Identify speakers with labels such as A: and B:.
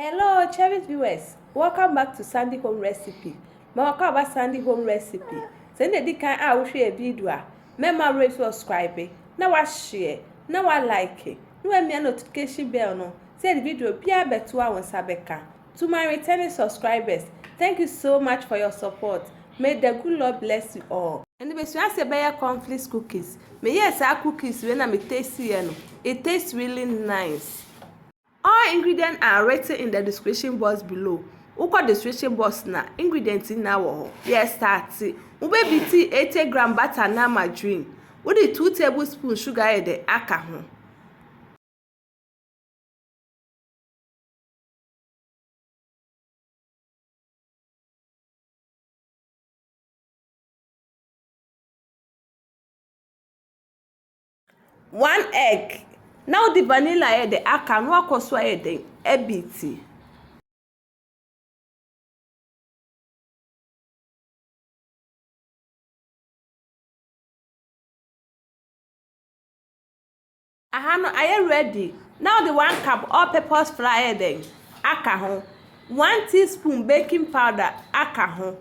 A: Hello, cherished viewers. Welcome back to Sandy Home Recipe. Welcome back Sandy Home Recipe. Send the can I share a video. Remember to subscribe. Now I share. Now I like it. No me notification bell no. Say the video be a better one sabeka. To my returning subscribers, thank you so much for your support. May the good Lord bless you all. And the best one say buy cornflakes cookies. May yes our cookies when I'm tasty it tastes really nice. All ingredients are written in the description box below. Uko description box na ingredients na wo. Yes, start. Ube tea 80 gram butter na margarine. Udi 2 tablespoons sugar ede aka ho. One egg. Now the vanilla ede aka no akoso ede ebiti. Ahano, are you ready? Now the 1 cup all-purpose flour then aka ho. 1 teaspoon baking powder aka ho.